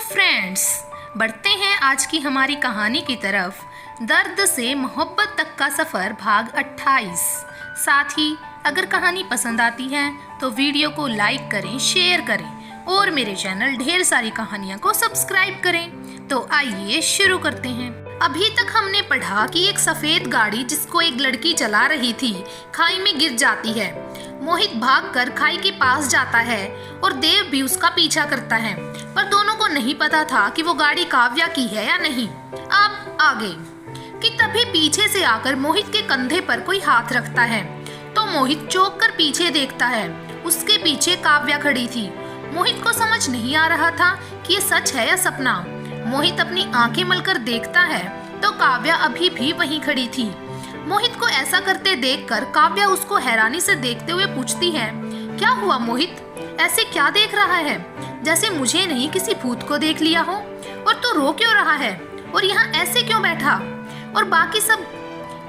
Friends, बढ़ते हैं आज की हमारी कहानी की तरफ। दर्द से मोहब्बत तक का सफ़र भाग 28। साथ ही अगर कहानी पसंद आती है तो वीडियो को लाइक करें, शेयर करें और मेरे चैनल ढेर सारी कहानियाँ को सब्सक्राइब करें। तो आइए शुरू करते हैं। अभी तक हमने पढ़ा कि एक सफ़ेद गाड़ी जिसको एक लड़की चला रही थी खाई में गिर जाती है। मोहित भागकर खाई के पास जाता है और देव भी उसका पीछा करता है, पर दोनों को नहीं पता था कि वो गाड़ी काव्या की है या नहीं। अब आगे कि तभी पीछे से आकर मोहित के कंधे पर कोई हाथ रखता है तो मोहित चौंक कर पीछे देखता है। उसके पीछे काव्या खड़ी थी। मोहित को समझ नहीं आ रहा था कि ये सच है या सपना। मोहित अपनी आंखें मलकर देखता है तो काव्या अभी भी वहीं खड़ी थी। मोहित को ऐसा करते देखकर काव्या उसको हैरानी से देखते हुए पूछती है, क्या हुआ मोहित, ऐसे क्या देख रहा है? जैसे मुझे नहीं किसी भूत को देख लिया हो। और तू रो क्यों रहा है और यहाँ ऐसे क्यों बैठा? और बाकी सब।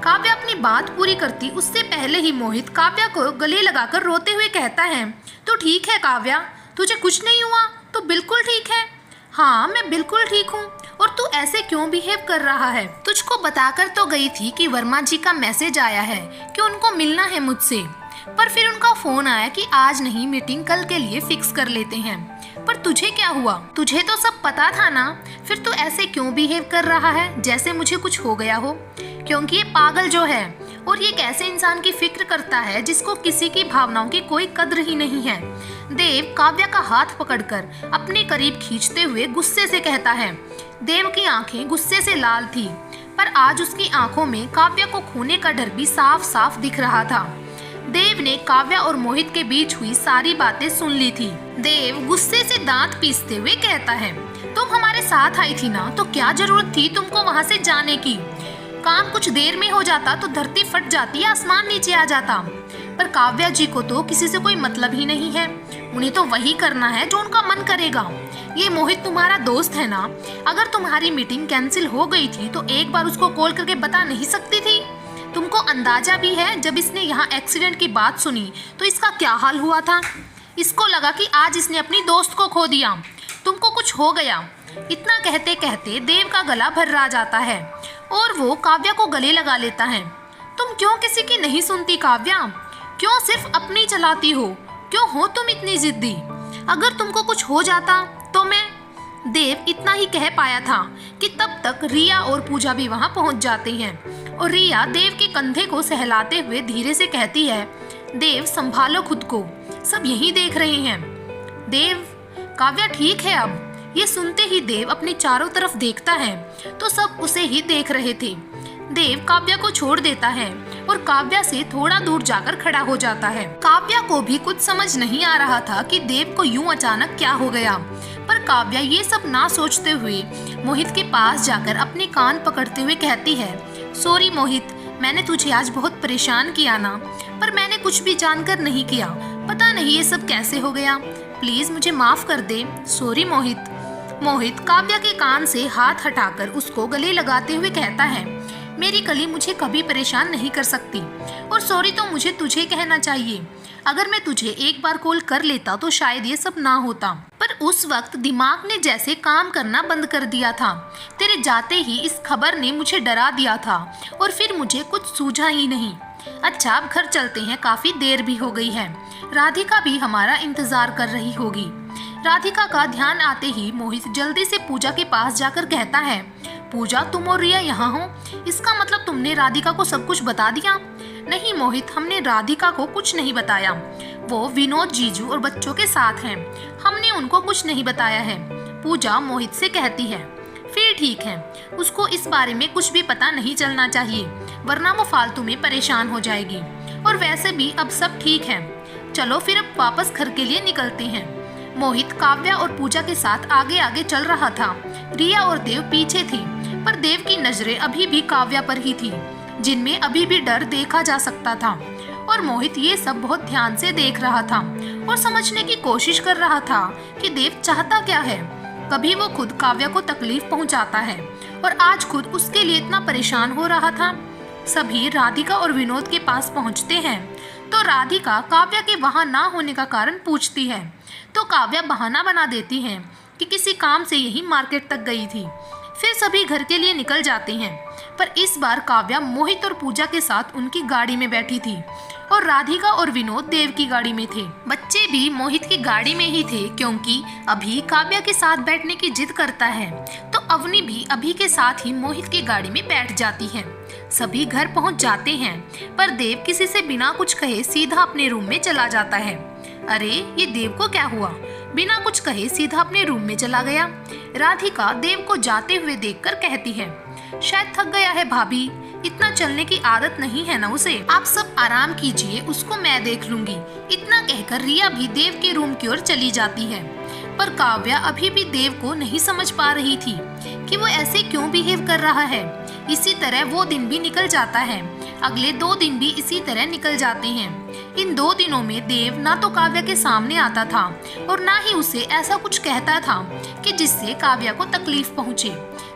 काव्या अपनी बात पूरी करती उससे पहले ही मोहित काव्या को गले लगाकर रोते हुए कहता है, तो ठीक है काव्या, तुझे कुछ नहीं हुआ? तो बिल्कुल ठीक है। हाँ, मैं बिल्कुल ठीक हूँ। और तू ऐसे क्यों बिहेव कर रहा है? तुझको बताकर तो गई थी कि वर्मा जी का मैसेज आया है कि उनको मिलना है मुझसे, पर फिर उनका फोन आया कि आज नहीं, मीटिंग कल के लिए फिक्स कर लेते हैं। पर तुझे क्या हुआ? तुझे तो सब पता था ना, फिर तू ऐसे क्यों बिहेव कर रहा है जैसे मुझे कुछ हो गया हो? क्योंकि ये पागल जो है और ये एक ऐसे इंसान की फिक्र करता है जिसको किसी की भावनाओं की कोई कद्र ही नहीं है। देव काव्या का हाथ पकड़कर अपने करीब खींचते हुए गुस्से से कहता है। देव की आंखें गुस्से से लाल थी, पर आज उसकी आंखों में काव्या को खोने का डर भी साफ साफ दिख रहा था। देव ने काव्या और मोहित के बीच हुई सारी बातें सुन ली थी। देव गुस्से से दांत पीसते हुए कहता है, तुम हमारे साथ आई थी ना, तो क्या जरूरत थी तुमको वहाँ से जाने की? काम कुछ देर में हो जाता तो धरती फट जाती, आसमान नीचे आ जाता। पर काव्या जी को तो किसी से कोई मतलब ही नहीं है। उन्हें तो वही करना है जो उनका मन करेगा। ये मोहित तुम्हारा दोस्त है ना, अगर तुम्हारी मीटिंग कैंसिल हो गई थी तो एक बार उसको कॉल करके बता नहीं सकती थी? तुमको अंदाजा भी है जब इसने यहाँ एक्सीडेंट की बात सुनी तो इसका क्या हाल हुआ था? इसको लगा कि आज इसने अपनी दोस्त को खो दिया, तुमको कुछ हो गया। इतना कहते कहते देव का गला भर्रा जाता है और वो काव्या को गले लगा लेता है। तुम क्यों किसी की नहीं सुनती काव्या? क्यों सिर्फ अपनी चलाती हो? क्यों हो तुम इतनी जिद्दी? अगर तुमको कुछ हो जाता तो मैं। देव इतना ही कह पाया था कि तब तक रिया और पूजा भी वहां पहुंच जाती हैं और रिया देव के कंधे को सहलाते हुए धीरे से कहती है, देव संभालो खुद को, सब यही देख रहे हैं। देव, काव्या ठीक है अब। ये सुनते ही देव अपने चारों तरफ देखता है तो सब उसे ही देख रहे थे। देव काव्या को छोड़ देता है और काव्या से थोड़ा दूर जाकर खड़ा हो जाता है। काव्या को भी कुछ समझ नहीं आ रहा था कि देव को यूं अचानक क्या हो गया, पर काव्या ये सब ना सोचते हुए मोहित के पास जाकर अपने कान पकड़ते हुए कहती है, सॉरी मोहित, मैंने तुझे आज बहुत परेशान किया ना, पर मैंने कुछ भी जानकर नहीं किया। पता नहीं ये सब कैसे हो गया, प्लीज मुझे माफ कर दे। सॉरी मोहित। मोहित काव्या के कान से हाथ हटाकर उसको गले लगाते हुए कहता है, मेरी कली मुझे कभी परेशान नहीं कर सकती और सॉरी तो मुझे तुझे कहना चाहिए। अगर मैं तुझे एक बार कॉल कर लेता तो शायद ये सब ना होता, पर उस वक्त दिमाग ने जैसे काम करना बंद कर दिया था। तेरे जाते ही इस खबर ने मुझे डरा दिया था और फिर मुझे कुछ सूझा ही नहीं। अच्छा, अब घर चलते हैं, काफी देर भी हो गई है। राधिका भी हमारा इंतजार कर रही होगी। राधिका का ध्यान आते ही मोहित जल्दी से पूजा के पास जाकर कहता है, पूजा, तुम और रिया यहाँ हो, इसका मतलब तुमने राधिका को सब कुछ बता दिया? नहीं मोहित, हमने राधिका को कुछ नहीं बताया। वो विनोद, जीजू और बच्चों के साथ हैं, हमने उनको कुछ नहीं बताया है। पूजा मोहित से कहती है, फिर ठीक है, उसको इस बारे में कुछ भी पता नहीं चलना चाहिए, वरना वो फालतू में परेशान हो जाएगी। और वैसे भी अब सब ठीक है, चलो फिर अब वापस घर के लिए निकलते हैं। मोहित काव्या और पूजा के साथ आगे आगे चल रहा था। रिया और देव पीछे थी, पर देव की नजरें अभी भी काव्या पर ही थी, जिनमें अभी भी डर देखा जा सकता था। और मोहित ये सब बहुत ध्यान से देख रहा था और समझने की कोशिश कर रहा था कि देव चाहता क्या है। कभी वो खुद काव्या को तकलीफ पहुंचाता है और आज खुद उसके लिए इतना परेशान हो रहा था। सभी राधिका और विनोद के पास पहुंचते हैं तो राधिका काव्या के वहां ना होने का कारण पूछती है, तो काव्या बहाना बना देती है कि किसी काम से यही मार्केट तक गई थी। फिर सभी घर के लिए निकल जाते हैं, पर इस बार काव्या मोहित और पूजा के साथ उनकी गाड़ी में बैठी थी और राधिका और विनोद देव की गाड़ी में थे। बच्चे भी मोहित की गाड़ी में ही थे, क्योंकि अभी काव्या के साथ बैठने की जिद करता है, तो अवनी भी अभी के साथ ही मोहित की गाड़ी में बैठ जाती है। सभी घर पहुंच जाते हैं, पर देव किसी से बिना कुछ कहे सीधा अपने रूम में चला जाता है। अरे ये देव को क्या हुआ, बिना कुछ कहे सीधा अपने रूम में चला गया। राधिका देव को जाते हुए देखकर कहती है, शायद थक गया है भाभी, इतना चलने की आदत नहीं है ना उसे, आप सब आराम कीजिए, उसको मैं देख लूंगी। इतना कहकर रिया भी देव के रूम की ओर चली जाती है, पर काव्या अभी भी देव को नहीं समझ पा रही थी कि वो ऐसे क्यों बिहेव कर रहा है। इसी तरह वो दिन भी निकल जाता है, अगले 2 दिन भी इसी तरह निकल जाते हैं। इन 2 दिनों में देव ना तो काव्या के सामने आता था और ना ही उसे ऐसा कुछ कहता था कि जिससे काव्या को तकलीफ पहुंचे।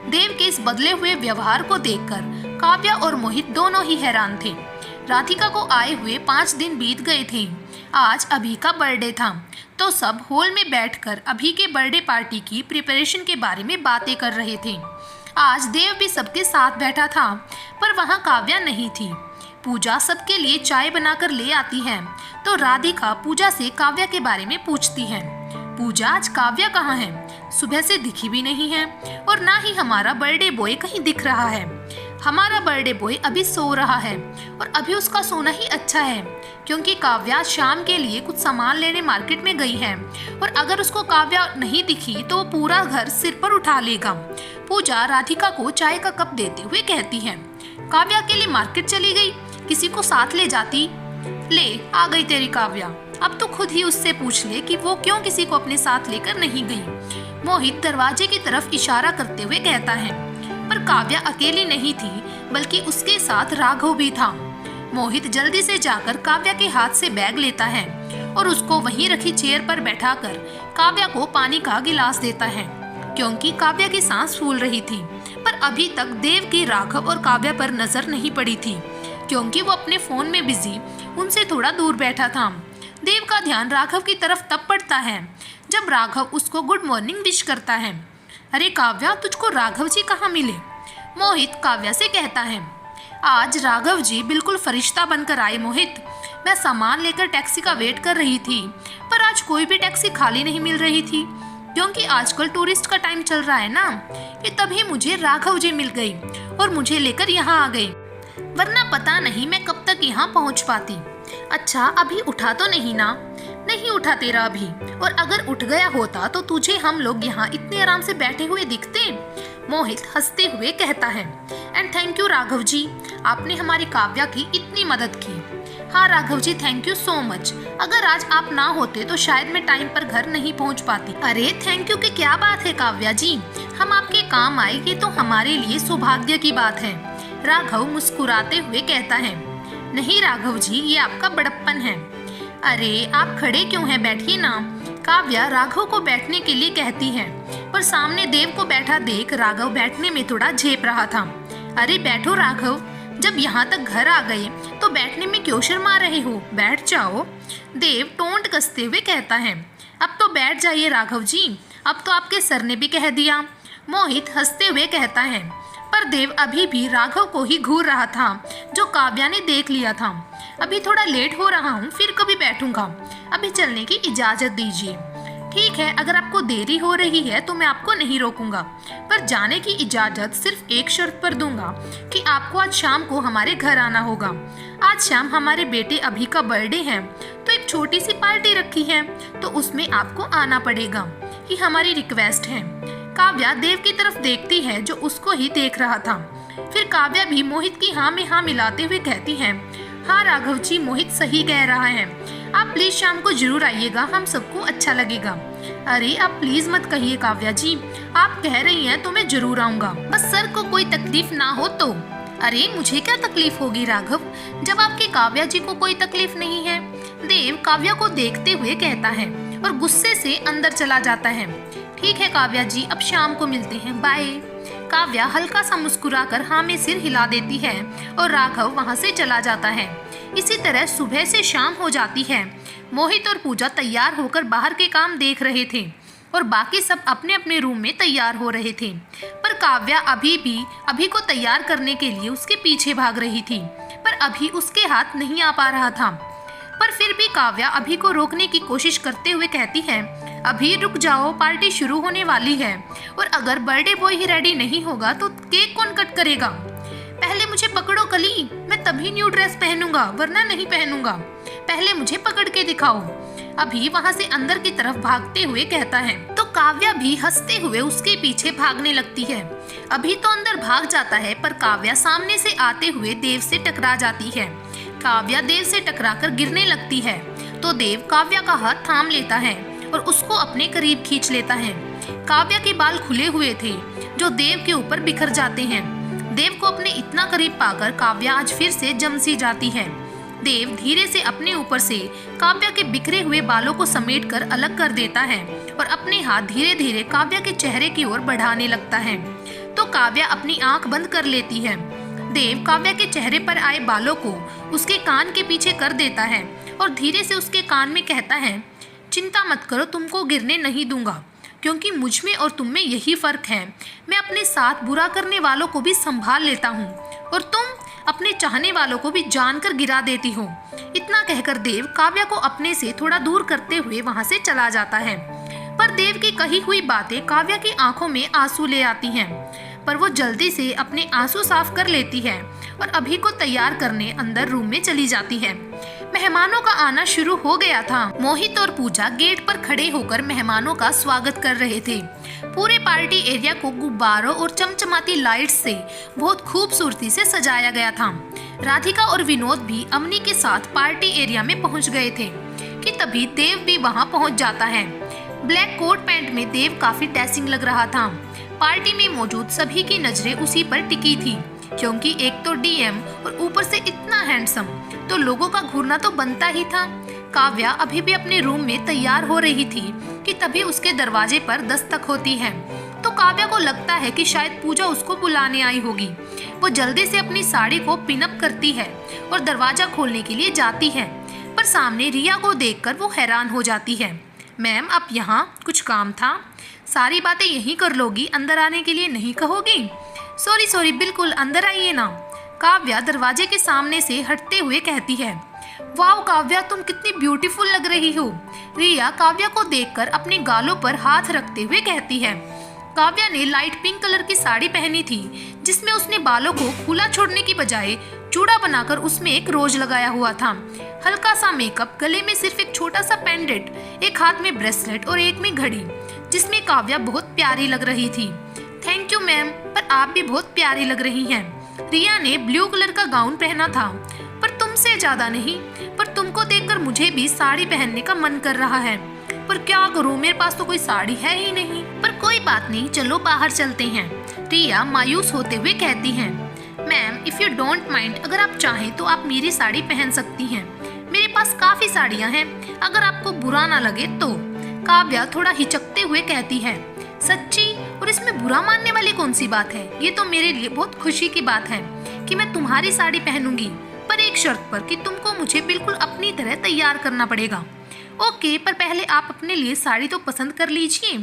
देव के इस बदले हुए व्यवहार को देखकर काव्या और मोहित दोनों ही हैरान थे। राधिका को आए हुए 5 दिन बीत गए थे। आज अभी का बर्थडे था, तो सब हॉल में बैठकर अभी के बर्थडे पार्टी की प्रिपरेशन के बारे में बातें कर रहे थे। आज देव भी सबके साथ बैठा था, पर वहाँ काव्या नहीं थी। पूजा सबके लिए चाय बनाकर ले आती है, तो राधिका पूजा से काव्या के बारे में पूछती है। पूजा, आज काव्या कहाँ है? सुबह से दिखी भी नहीं है, और ना ही हमारा बर्थडे बॉय कहीं दिख रहा है। हमारा बर्थडे बॉय अभी सो रहा है, और अभी उसका सोना ही अच्छा है, क्योंकि काव्या शाम के लिए कुछ सामान लेने मार्केट में गई है, और अगर उसको काव्या नहीं दिखी तो वो पूरा घर सिर पर उठा लेगा। पूजा राधिका को चाय का कप देते हुए कहती है, काव्या के लिए मार्केट चली गई, किसी को साथ ले जाती। ले आ गई तेरी काव्या, अब तो खुद ही उससे पूछ ले कि वो क्यों किसी को अपने साथ लेकर नहीं गई। मोहित दरवाजे की तरफ इशारा करते हुए कहता है, पर काव्या अकेली नहीं थी, बल्कि उसके साथ राघव भी था। मोहित जल्दी से जाकर काव्या के हाथ से बैग लेता है और उसको वहीं रखी चेयर पर बैठाकर काव्या को पानी का गिलास देता है, क्योंकि काव्या की सांस फूल रही थी। पर अभी तक देव की राघव और काव्या पर नजर नहीं पड़ी थी, क्योंकि वो अपने फोन में बिजी उनसे थोड़ा दूर बैठा था। देव का ध्यान राघव की तरफ तब पड़ता है जब राघव उसको गुड मॉर्निंग विश करता है। अरे काव्या, तुझको राघव जी कहाँ मिले? मोहित काव्या से कहता है, आज राघव जी बिल्कुल फरिश्ता बनकर आए मोहित। मैं सामान लेकर टैक्सी का वेट कर रही थी, पर आज कोई भी टैक्सी खाली नहीं मिल रही थी, क्योंकि आजकल टूरिस्ट का टाइम चल रहा है ना। ये तभी मुझे राघव जी मिल गई और मुझे लेकर यहाँ आ गई, वरना पता नहीं मैं कब तक यहाँ पहुँच पाती। अच्छा, अभी उठा तो नहीं ना? नहीं उठा तेरा अभी, और अगर उठ गया होता तो तुझे हम लोग यहाँ इतने आराम से बैठे हुए दिखते? मोहित हंसते हुए कहता है, and thank you Raghav ji, आपने हमारी काव्या की इतनी मदद की। हाँ Raghav ji, thank you so much. अगर आज आप ना होते तो शायद मैं टाइम पर घर नहीं पहुँच पाती। अरे थैंक यू की क्या बात है काव्या जी, हम आपके काम आए ये तो हमारे लिए सौभाग्य की बात है। राघव मुस्कुराते हुए कहता है, नहीं राघव जी, ये आपका बड़प्पन है। अरे आप खड़े क्यों हैं, बैठिए ना। काव्या राघव को बैठने के लिए कहती है, पर सामने देव को बैठा देख राघव बैठने में थोड़ा झेप रहा था। अरे बैठो राघव, जब यहाँ तक घर आ गए तो बैठने में क्यों शर्मा रहे हो, बैठ जाओ। देव टोंट कसते हुए कहता है, अब तो बैठ जाइए राघव जी, अब तो आपके सर ने भी कह दिया। मोहित हंसते हुए कहता है, पर देव अभी भी राघव को ही घूर रहा था, जो काव्या ने देख लिया था। अभी थोड़ा लेट हो रहा हूँ, फिर कभी बैठूंगा, अभी चलने की इजाजत दीजिए। ठीक है, अगर आपको देरी हो रही है तो मैं आपको नहीं रोकूंगा, पर जाने की इजाजत सिर्फ एक शर्त पर दूंगा कि आपको आज शाम को हमारे घर आना होगा। आज शाम हमारे बेटे अभी का बर्थडे है, तो एक छोटी सी पार्टी रखी है, तो उसमें आपको आना पड़ेगा, ये हमारी रिक्वेस्ट है। काव्या देव की तरफ देखती है, जो उसको ही देख रहा था। फिर काव्या भी मोहित की हाँ में हाँ मिलाते हुए कहती है, हाँ राघव जी, मोहित सही कह रहा है, आप प्लीज शाम को जरूर आइएगा, हम सबको अच्छा लगेगा। अरे आप प्लीज मत कहिए काव्या जी, आप कह रही हैं तो मैं जरूर आऊंगा, बस सर को कोई तकलीफ ना हो तो। अरे मुझे क्या तकलीफ होगी राघव, जब आपके काव्या जी को कोई तकलीफ नहीं है। देव काव्या को देखते हुए कहता है और गुस्से से अंदर चला जाता है। ठीक है काव्या जी, अब शाम को मिलते हैं, बाय। काव्या हल्का सा मुस्कुराकर हाँ में सिर हिला देती है और राघव वहाँ से चला जाता है। इसी तरह सुबह से शाम हो जाती है। मोहित और पूजा तैयार होकर बाहर के काम देख रहे थे और बाकी सब अपने अपने रूम में तैयार हो रहे थे। पर काव्या अभी को तैयार करने के लिए उसके पीछे भाग रही थी, पर अभी उसके हाथ नहीं आ पा रहा था। पर फिर भी काव्या अभी को रोकने की कोशिश करते हुए कहती है, अभी रुक जाओ, पार्टी शुरू होने वाली है, और अगर बर्थडे बॉय ही रेडी नहीं होगा तो केक कौन कट करेगा? पहले मुझे पकड़ो कली, मैं तभी न्यू ड्रेस पहनूंगा, वरना नहीं पहनूंगा। पहले मुझे पकड़ के दिखाओ। अभी वहाँ से अंदर की तरफ भागते हुए कहता है। तो काव्या भी हंसते हुए उसके पीछे भागने लगती है। अभी तो अंदर भाग जाता है, पर काव्या सामने से आते हुए देव से टकरा जाती है। काव्या देव से टकराकर गिरने लगती है, तो देव काव्या का हाथ थाम लेता है और उसको अपने करीब खींच लेता है। काव्या के बाल खुले हुए थे जो देव के ऊपर बिखर जाते हैं। देव को अपने इतना करीब पाकर काव्या आज फिर से जम सी जाती है। देव धीरे से अपने ऊपर से काव्या के बिखरे हुए बालों को समेटकर अलग कर देता है और अपने हाथ धीरे धीरे काव्या के चेहरे की ओर बढ़ाने लगता है। तो काव्या अपनी आंख बंद कर लेती है। देव काव्या के चेहरे पर आए बालों को उसके कान के पीछे कर देता है और धीरे से उसके कान में कहता है, चिंता मत करो, तुमको गिरने नहीं दूंगा, क्योंकि मुझ में और तुम में यही फर्क है। मैं अपने साथ बुरा करने वालों को भी संभाल लेता हूँ और तुम अपने चाहने वालों को भी जानकर गिरा देती हो। इतना कहकर देव काव्या को अपने से थोड़ा दूर करते हुए वहाँ से चला जाता है। पर देव की कही हुई बातें काव्या की आंखों में आंसू ले आती हैं, पर वो जल्दी से अपने आंसू साफ कर लेती है और अभी को तैयार करने अंदर रूम में चली जाती है। मेहमानों का आना शुरू हो गया था। मोहित और पूजा गेट पर खड़े होकर मेहमानों का स्वागत कर रहे थे। पूरे पार्टी एरिया को गुब्बारों और चमचमाती लाइट्स से बहुत खूबसूरती से सजाया गया था। राधिका और विनोद भी अमनी के साथ पार्टी एरिया में पहुंच गए थे कि तभी देव भी वहां पहुंच जाता है। ब्लैक कोट पैंट में देव काफी डैशिंग लग रहा था। पार्टी में मौजूद सभी की नजरें उसी पर टिकी थी, क्योंकि एक तो डीएम और ऊपर से इतना हैंडसम, तो लोगों का घूरना तो बनता ही था। काव्या अभी भी अपने रूम में तैयार हो रही थी कि तभी उसके दरवाजे पर दस्तक होती है। तो काव्या को लगता है कि शायद पूजा उसको बुलाने आई होगी। वो जल्दी से अपनी साड़ी को पिनअप करती है और दरवाजा खोलने के लिए जाती है, पर सामने रिया को देखकर वो हैरान हो जाती है। मैम, आप यहाँ? कुछ काम था? सारी बातें यहीं कर लोगी, अंदर आने के लिए नहीं कहोगी? सॉरी, बिल्कुल अंदर आइए ना। काव्या दरवाजे के सामने से हटते हुए कहती है। वाह काव्या, तुम कितनी ब्यूटीफुल लग रही हो। रिया काव्या को देखकर अपने गालों पर हाथ रखते हुए कहती है। काव्या ने लाइट पिंक कलर की साड़ी पहनी थी, जिसमें उसने बालों को खुला छोड़ने की बजाय चूड़ा बनाकर उसमें एक रोज लगाया हुआ था। हल्का सा मेकअप, गले में सिर्फ एक छोटा सा पेंडेंट, एक हाथ में ब्रेसलेट और एक में घड़ी, जिसमें काव्या बहुत प्यारी लग रही थी। थैंक यू मैम, पर आप भी बहुत प्यारी लग रही हैं। रिया ने ब्लू कलर का गाउन पहना था, पर तुमसे ज्यादा नहीं। पर तुमको देखकर मुझे भी साड़ी पहनने का मन कर रहा है, पर क्या करूं, मेरे पास तो कोई साड़ी है ही नहीं। पर कोई बात नहीं, चलो बाहर चलते हैं। रिया मायूस होते हुए कहती है। Ma'am, if you don't mind, अगर आप चाहें तो आप मेरी साड़ी पहन सकती हैं। मेरे पास काफी साड़ियां हैं, अगर आपको बुरा ना लगे तो। काव्या थोड़ा हिचकते हुए कहती है। सच्ची? और इसमें बुरा मानने वाली कौन सी बात है? ये तो मेरे लिए बहुत खुशी की बात है कि मैं तुम्हारी साड़ी पहनूंगी, पर एक शर्त पर कि तुमको मुझे बिल्कुल अपनी तरह तैयार करना पड़ेगा। ओके, पर पहले आप अपने लिए साड़ी तो पसंद कर लीजिए,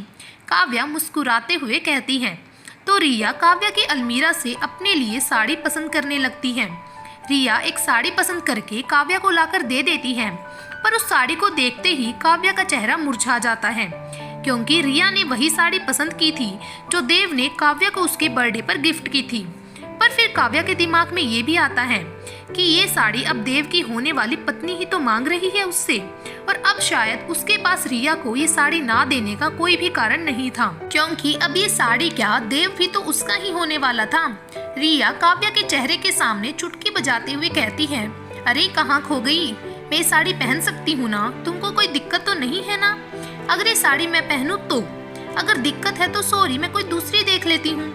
काव्या मुस्कुराते हुए कहती है। तो रिया काव्या की अलमीरा से अपने लिए साड़ी पसंद करने लगती है। रिया एक साड़ी पसंद करके काव्या को लाकर दे देती है, पर उस साड़ी को देखते ही काव्या का चेहरा मुरझा जाता है, क्योंकि रिया ने वही साड़ी पसंद की थी जो देव ने काव्या को उसके बर्थडे पर गिफ्ट की थी। पर फिर काव्या के दिमाग में ये भी आता है कि ये साड़ी अब देव की होने वाली पत्नी ही तो मांग रही है उससे, और अब शायद उसके पास रिया को ये साड़ी ना देने का कोई भी कारण नहीं था, क्योंकि अब ये साड़ी क्या, देव भी तो उसका ही होने वाला था। रिया काव्या के चेहरे के सामने चुटकी बजाते हुए कहती है। अरे कहाँ खो गई? मैं ये साड़ी पहन सकती हूँ ना, तुमको कोई दिक्कत तो नहीं है ना? अगर ये साड़ी मैं पहनूं तो? अगर दिक्कत है तो सॉरी, मैं कोई दूसरी देख लेती हूँ।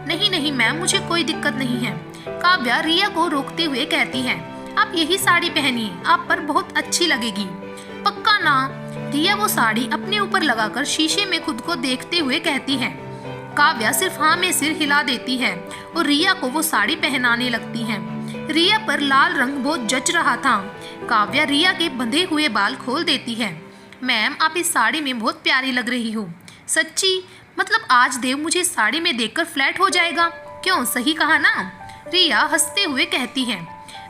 नहीं मैम, मुझे कोई दिक्कत नहीं है, काव्या रिया को रोकते हुए कहती है। आप यही साड़ी पहनिए, आप पर बहुत अच्छी लगेगी। पक्का ना? रिया वो साड़ी अपने ऊपर लगाकर शीशे में खुद को देखते हुए कहती है। काव्या सिर्फ हाँ में सिर हिला देती है और रिया को वो साड़ी पहनाने लगती है। रिया पर लाल रंग बहुत जच रहा था। काव्या रिया के बंधे हुए बाल खोल देती है। मैम, आप इस साड़ी में बहुत प्यारी लग रही हो। सच्ची? मतलब आज देव मुझे साड़ी में देखकर फ्लैट हो जाएगा। क्यों, सही कहा ना? रिया हंसते हुए कहती है।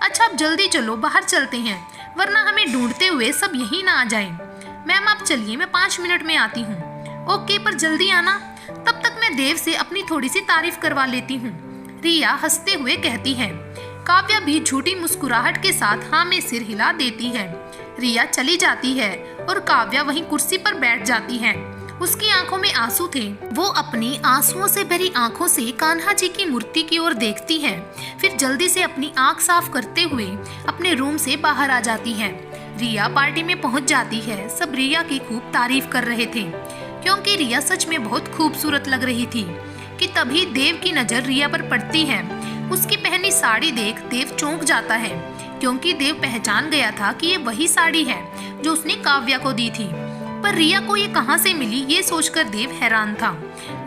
अच्छा अब जल्दी चलो, बाहर चलते हैं, वरना हमें ढूंढते हुए सब यहीं ना आ जाए। मैम आप चलिए, मैं 5 मिनट में आती हूँ। ओके, पर जल्दी आना, तब तक मैं देव से अपनी थोड़ी सी तारीफ करवा लेती हूँ, रिया हंसते हुए कहती है। काव्या भी झूठी मुस्कुराहट के साथ हाँ में सिर हिला देती है। रिया चली जाती है और काव्या वहीं कुर्सी पर बैठ जाती है। उसकी आंखों में आंसू थे। वो अपनी आंसुओं से भरी आंखों से कान्हा जी की मूर्ति की ओर देखती है, फिर जल्दी से अपनी आंख साफ करते हुए अपने रूम से बाहर आ जाती है। रिया पार्टी में पहुंच जाती है। सब रिया की खूब तारीफ कर रहे थे, क्योंकि रिया सच में बहुत खूबसूरत लग रही थी। कि तभी देव की नजर रिया पर पड़ती है। उसकी पहनी साड़ी देख देव चौंक जाता है, क्योंकि देव पहचान गया था कि ये वही साड़ी है जो उसने काव्या को दी थी। पर रिया को ये कहां से मिली, ये सोचकर देव हैरान था।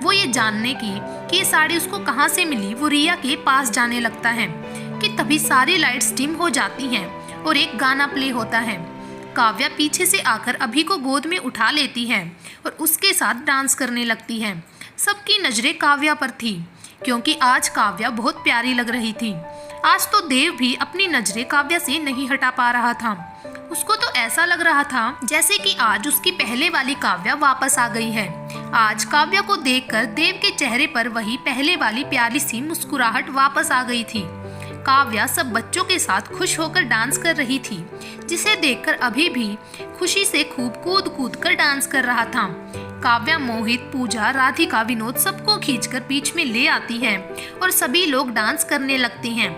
वो ये जानने की कि ये साड़ी उसको कहां से मिली, वो रिया के पास जाने लगता है कि तभी सारी लाइट्स डिम हो जाती हैं और एक गाना प्ले होता है। काव्या पीछे से आकर अभी को गोद में उठा लेती है और उसके साथ डांस करने लगती है। सबकी नजरें काव्या पर थी, क्योंकि आज काव्या बहुत प्यारी लग रही थी। आज तो देव भी अपनी नजरें काव्या से नहीं हटा पा रहा था। उसको तो ऐसा लग रहा था जैसे कि आज उसकी पहले वाली काव्या वापस आ गई है। आज काव्या को देखकर देव के चेहरे पर वही पहले वाली प्यारी सी मुस्कुराहट वापस आ गई थी। काव्या सब बच्चों के साथ खुश होकर डांस कर रही थी, जिसे देखकर अभी भी खुशी से खूब कूद कूद कर डांस कर रहा था। काव्या मोहित, पूजा, राधिका, विनोद सबको खींचकर बीच में ले आती है और सभी लोग डांस करने लगते हैं।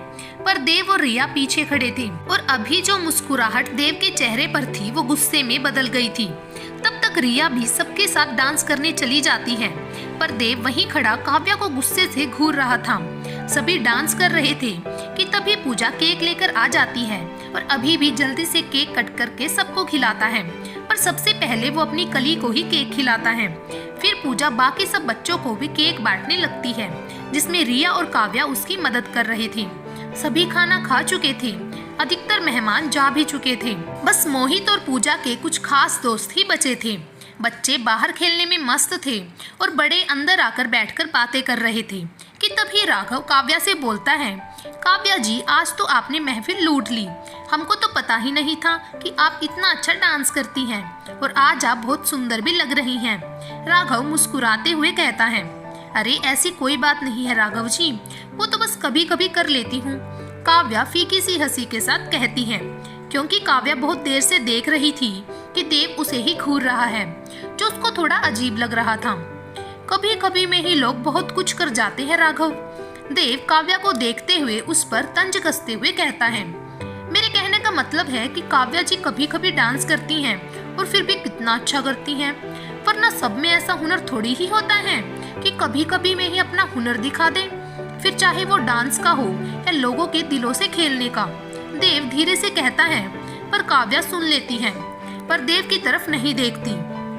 पर देव और रिया पीछे खड़े थे और अभी जो मुस्कुराहट देव के चेहरे पर थी वो गुस्से में बदल गई थी। तब तक रिया भी सबके साथ डांस करने चली जाती है, पर देव वहीं खड़ा काव्या को गुस्से से घूर रहा था। सभी डांस कर रहे थे कि तभी पूजा केक लेकर आ जाती है और अभी भी जल्दी से केक कट करके सबको खिलाता है। पर सबसे पहले वो अपनी कली को ही केक खिलाता है। फिर पूजा बाकी सब बच्चों को भी केक बांटने लगती है, जिसमें रिया और काव्या उसकी मदद कर रहे थे। सभी खाना खा चुके थे, अधिकतर मेहमान जा भी चुके थे। बस मोहित और पूजा के कुछ खास दोस्त ही बचे थे। बच्चे बाहर खेलने में मस्त थे और बड़े अंदर आकर बैठकर बातें कर रहे थे कि तभी राघव काव्या से बोलता है, काव्या जी आज तो आपने महफिल लूट ली। हमको तो पता ही नहीं था कि आप इतना अच्छा डांस करती हैं और आज आप बहुत सुंदर भी लग रही हैं। राघव मुस्कुराते हुए कहता है, अरे ऐसी कोई बात नहीं है राघव जी, वो तो बस कभी कभी कर लेती हूँ। काव्या फीकी सी हंसी के साथ कहती है, क्योंकि काव्या बहुत देर से देख रही थी कि देव उसे ही घूर रहा है, जो उसको थोड़ा अजीब लग रहा था। कभी कभी में ही लोग बहुत कुछ कर जाते हैं राघव। देव काव्या को देखते हुए उस पर तंज कसते हुए कहता है, मेरे कहने का मतलब है कि काव्या जी कभी कभी डांस करती हैं और फिर भी कितना अच्छा करती हैं, वरना सब में ऐसा हुनर थोड़ी ही होता है कि कभी कभी में ही अपना हुनर दिखा दे, फिर चाहे वो डांस का हो या लोगों के दिलों से खेलने का। देव धीरे से कहता है, पर काव्या सुन लेती है, पर देव की तरफ नहीं देखती।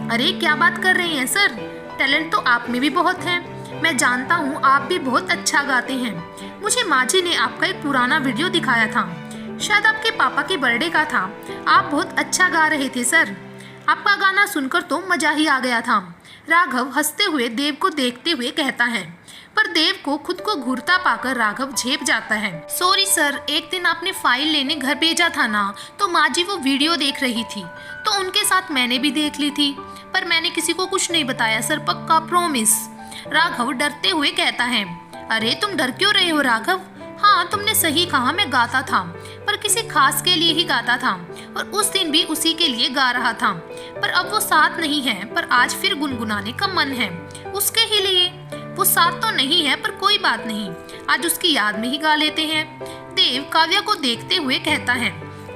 अरे क्या बात कर रहे हैं सर, टैलेंट तो आप में भी बहुत है। मैं जानता हूँ आप भी बहुत अच्छा गाते हैं। मुझे माँ जी ने आपका एक पुराना वीडियो दिखाया था, शायद आपके पापा के बर्थडे का था। आप बहुत अच्छा गा रहे थे सर, आपका गाना सुनकर तो मजा ही आ गया था। राघव हंसते हुए देव को देखते हुए कहता है, पर देव को खुद को घूरता पाकर राघव झेप जाता है। सॉरी सर, एक दिन आपने फाइल लेने घर भेजा था ना, तो माँ जी वो वीडियो देख रही थी, तो उनके साथ मैंने भी देख ली थी, पर मैंने किसी को कुछ नहीं बताया सर, पक्का प्रॉमिस। राघव डरते हुए कहता है, अरे तुम डर क्यों रहे हो राघव? हाँ तुमने सही कहा, मैं गाता था, पर किसी खास के लिए ही गाता था और उस दिन भी उसी के लिए गा रहा था। पर अब वो साथ नहीं है, पर आज फिर गुनगुनाने का मन है उसके ही लिए। वो साथ तो नहीं है, पर कोई बात नहीं, आज उसकी याद में ही गा लेते हैं। देव काव्या को देखते हुए कहता है,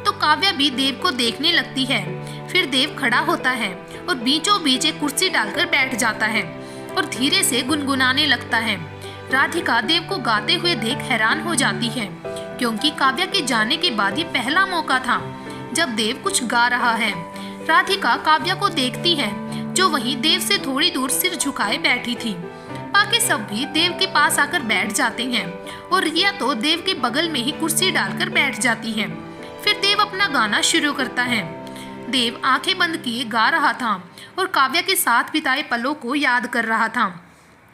तो काव्या भी देव को देखने लगती है। फिर देव खड़ा होता है और बीचों बीच एक कुर्सी डालकर बैठ जाता है और धीरे से गुनगुनाने लगता है। राधिका देव को गाते हुए देख हैरान हो जाती है, क्योंकि काव्या के जाने के बाद ये पहला मौका था जब देव कुछ गा रहा है। राधिका काव्या को देखती है, जो वहीं देव से थोड़ी दूर सिर झुकाए बैठी थी। बाकी सब भी देव के पास आकर बैठ जाते हैं और रिया तो देव के बगल में ही कुर्सी डालकर बैठ जाती है। फिर देव अपना गाना शुरू करता है। देव आंखें बंद किए गा रहा था और काव्या के साथ बिताए पलों को याद कर रहा था।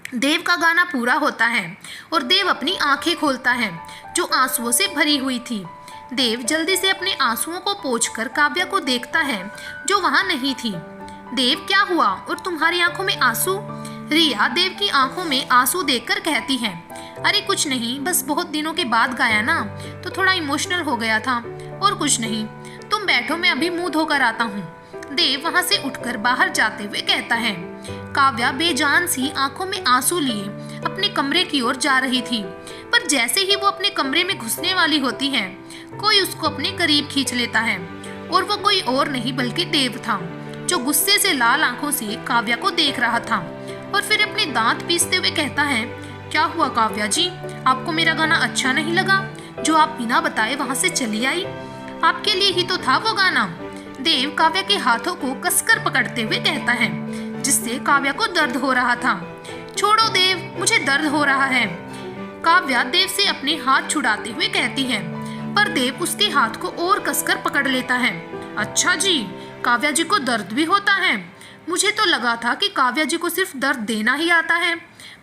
देव का गाना पूरा होता है और देव अपनी आंखें खोलता है जो आंसुओं से भरी हुई थी। देव जल्दी से अपने आंसुओं को पोंछकर काव्या को देखता है जो वहां नहीं थी। देव, क्या हुआ और तुम्हारी आंखों में आंसू? रिया देव की आंखों में आंसू देखकर कहती है, अरे कुछ नहीं, बस बहुत दिनों के बाद गाया ना तो थोड़ा इमोशनल हो गया था, और कुछ नहीं। तुम बैठो, मैं अभी मुंह धोकर आता हूँ। देव वहां से उठकर बाहर जाते हुए कहता है। काव्या बेजान सी आंखों में आंसू लिए अपने कमरे की ओर जा रही थी, पर जैसे ही वो अपने कमरे में घुसने वाली होती है कोई उसको अपने करीब खींच लेता है, और वो कोई और नहीं बल्कि देव था जो गुस्से से लाल आंखों से काव्या को देख रहा था और फिर अपने दांत पीसते हुए कहता है, क्या हुआ काव्या जी, आपको मेरा गाना अच्छा नहीं लगा जो आप बिना बताए वहां से चली आई? आपके लिए ही तो था वो गाना। देव काव्या के हाथों को कसकर पकड़ते हुए कहता है, जिससे काव्या को दर्द हो रहा था। छोड़ो देव, मुझे दर्द हो रहा है। काव्या देव से अपने हाथ छुड़ाते हुए कहती है, पर देव उसके हाथ को और कसकर पकड़ लेता है। अच्छा जी, काव्या जी को दर्द भी होता है? मुझे तो लगा था कि काव्या जी को सिर्फ दर्द देना ही आता है,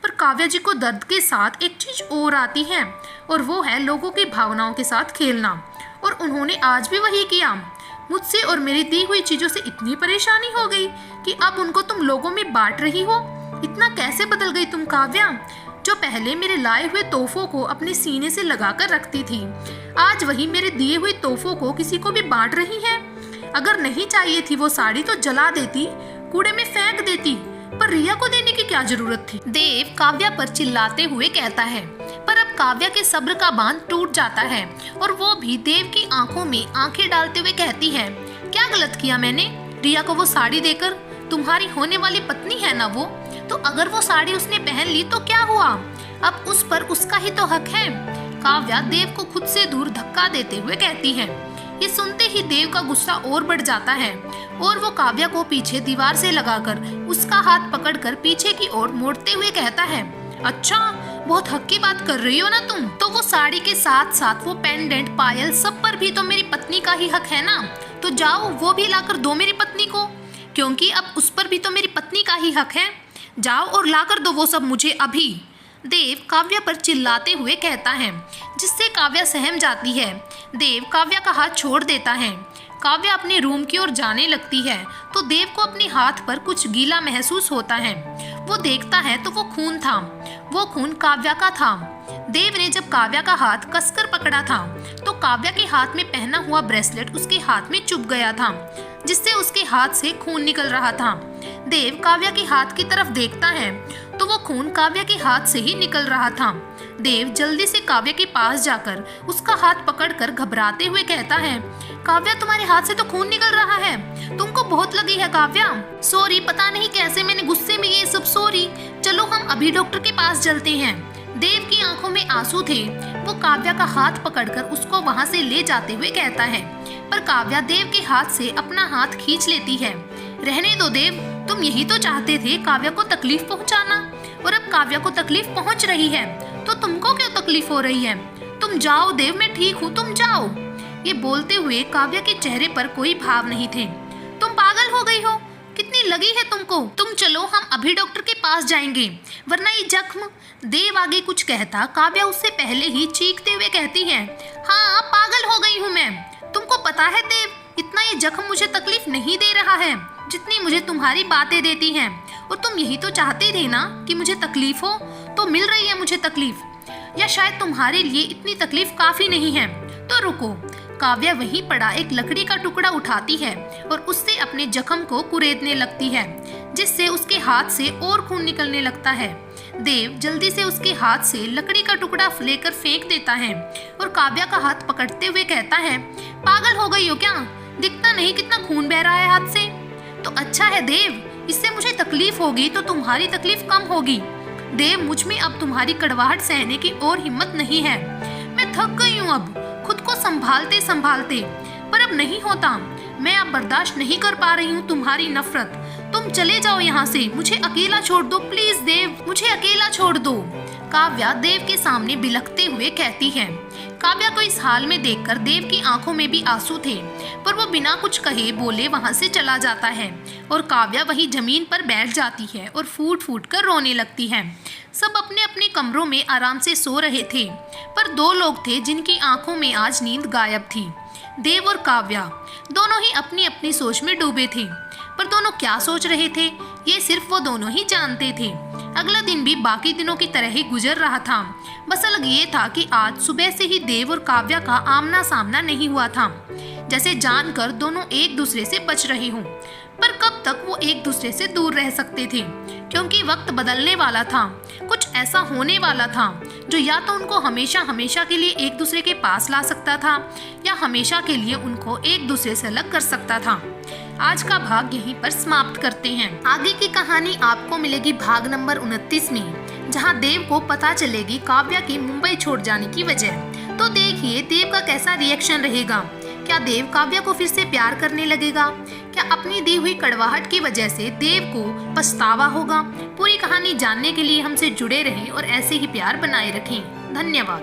पर काव्या जी को दर्द के साथ एक चीज और आती है, और वो है लोगों की भावनाओं के साथ खेलना, और उन्होंने आज भी वही किया। मुझसे और मेरी दी हुई चीजों से इतनी परेशानी हो गई कि अब उनको तुम लोगों में बांट रही हो। इतना कैसे बदल गई तुम काव्या, जो पहले मेरे लाए हुए तोहफों को अपने सीने से लगाकर रखती थी, आज वही मेरे दिए हुए तोहफों को किसी को भी बांट रही है। अगर नहीं चाहिए थी वो साड़ी तो जला देती, कूड़े में फेंक देती, पर रिया को देने की क्या जरूरत थी? देव काव्या पर चिल्लाते हुए कहता है, पर अब काव्या के सब्र का बांध टूट जाता है और वो भी देव की आंखों में आंखें डालते हुए कहती है, क्या गलत किया मैंने रिया को वो साड़ी देकर? तुम्हारी होने वाली पत्नी है ना वो, तो अगर वो साड़ी उसने पहन ली तो क्या हुआ? अब उस पर उसका ही तो हक है। काव्या देव को खुद से दूर धक्का देते हुए कहती है। ये सुनते ही देव का गुस्सा और बढ़ जाता है और वो काव्या को पीछे दीवार से लगाकर उसका हाथ पकड़कर पीछे की ओर मोड़ते हुए कहता है, अच्छा बहुत हक की बात कर रही हो ना तुम, तो वो साड़ी के साथ साथ वो पेंडेंट पायल सब पर भी तो मेरी पत्नी का ही हक है ना, तो जाओ वो भी लाकर दो मेरी पत्नी को, क्योंकि अब उस पर भी तो मेरी पत्नी का ही हक है। जाओ और लाकर दो वो सब मुझे अभी। देव काव्या पर चिल्लाते हुए कहता है, जिससे काव्या सहम जाती है। देव काव्या का हाथ छोड़ देता है। काव्या अपने रूम की ओर जाने लगती है तो देव को अपने हाथ पर कुछ गीला महसूस होता है। वो देखता है तो वो खून था। वो खून काव्या का था। देव ने जब काव्या का हाथ कसकर पकड़ा था तो काव्या के हाथ में पहना हुआ ब्रेसलेट उसके हाथ में चुभ गया था, जिससे उसके हाथ से खून निकल रहा था। देव काव्या के हाथ की तरफ देखता है तो वो खून काव्या के हाथ से ही निकल रहा था। देव जल्दी से काव्या के पास जाकर उसका हाथ पकड़कर घबराते हुए कहता है, काव्या तुम्हारे हाथ से तो खून निकल रहा है, तुमको बहुत लगी है काव्या। सॉरी, पता नहीं कैसे मैंने गुस्से में ये सब, सॉरी। चलो हम अभी डॉक्टर के पास चलते हैं। देव की आंखों में आंसू थे। वो काव्या का हाथ पकड़कर उसको वहां से ले जाते हुए कहता है, पर काव्या देव के हाथ से अपना हाथ खींच लेती है। रहने दो देव, तुम यही तो चाहते थे काव्या को तकलीफ पहुंचाना, और अब काव्या को तकलीफ पहुंच रही है तो तुमको क्यों तकलीफ हो रही है? तुम जाओ देव, मैं ठीक हूँ, तुम जाओ। ये बोलते हुए काव्या के चेहरे पर कोई भाव नहीं थे। तुम पागल हो गई हो, कितनी लगी है तुमको? तुम चलो हम अभी डॉक्टर के पास जाएंगे, वरना ये जख्म। देव आगे कुछ कहता काव्या उससे पहले ही चीखते हुए कहती है, हाँ पागल हो गई हूँ मैं। तुमको पता है देव, इतना ये जख्म मुझे तकलीफ नहीं दे रहा है जितनी मुझे तुम्हारी बातें देती हैं, और तुम यही तो चाहते थे ना कि मुझे तकलीफ हो, तो मिल रही है मुझे तकलीफ, या शायद तुम्हारे लिए इतनी तकलीफ काफी नहीं है। तो रुको। काव्या वहीं पड़ा एक लकड़ी का टुकड़ा उठाती है और उससे अपने जख्म को कुरेदने लगती है, जिससे उसके हाथ से और खून निकलने लगता है। देव जल्दी से उसके हाथ से लकड़ी का टुकड़ा लेकर फेंक देता है और काव्या का हाथ पकड़ते हुए कहता है, पागल हो गई हो क्या? दिखता नहीं कितना खून बह रहा है हाथ से? तो अच्छा है देव, इससे मुझे तकलीफ होगी तो तुम्हारी तकलीफ कम होगी। देव, मुझ में अब तुम्हारी कड़वाहट सहने की और हिम्मत नहीं है। मैं थक गई हूँ अब खुद को संभालते संभालते, पर अब नहीं होता। मैं अब बर्दाश्त नहीं कर पा रही हूँ तुम्हारी नफरत। तुम चले जाओ यहाँ से, मुझे अकेला छोड़ दो प्लीज देव, मुझे अकेला छोड़ दो। काव्या देव के सामने बिलखते हुए कहती है। काव्या को इस हाल में देखकर देव की आंखों में भी आंसू थे, पर वो बिना कुछ कहे बोले वहां से चला जाता है और काव्या वहीं जमीन पर बैठ जाती है और फूट फूट कर रोने लगती है। सब अपने अपने कमरों में आराम से सो रहे थे, पर दो लोग थे जिनकी आंखों में आज नींद गायब थी। देव और काव्या दोनों ही अपनी अपनी सोच में डूबे थे, पर दोनों क्या सोच रहे थे ये सिर्फ वो दोनों ही जानते थे। अगला दिन भी बाकी दिनों की तरह ही गुजर रहा था। बस अलग ये था कि आज सुबह से ही देव और काव्या का आमना सामना नहीं हुआ था, जैसे जानकर दोनों एक दूसरे से बच रहे हों। पर कब तक वो एक दूसरे से दूर रह सकते थे, क्योंकि वक्त बदलने वाला था। कुछ ऐसा होने वाला था जो या तो उनको हमेशा हमेशा के लिए एक दूसरे के पास ला सकता था या हमेशा के लिए उनको एक दूसरे से अलग कर सकता था। आज का भाग यहीं पर समाप्त करते हैं। आगे की कहानी आपको मिलेगी भाग नंबर 29 में, जहां देव को पता चलेगी काव्या की मुंबई छोड़ जाने की वजह। तो देखिए देव का कैसा रिएक्शन रहेगा। क्या देव काव्या को फिर से प्यार करने लगेगा? क्या अपनी दी हुई कड़वाहट की वजह से देव को पछतावा होगा? पूरी कहानी जानने के लिए हमसे जुड़े रहें और ऐसे ही प्यार बनाए रखें। धन्यवाद।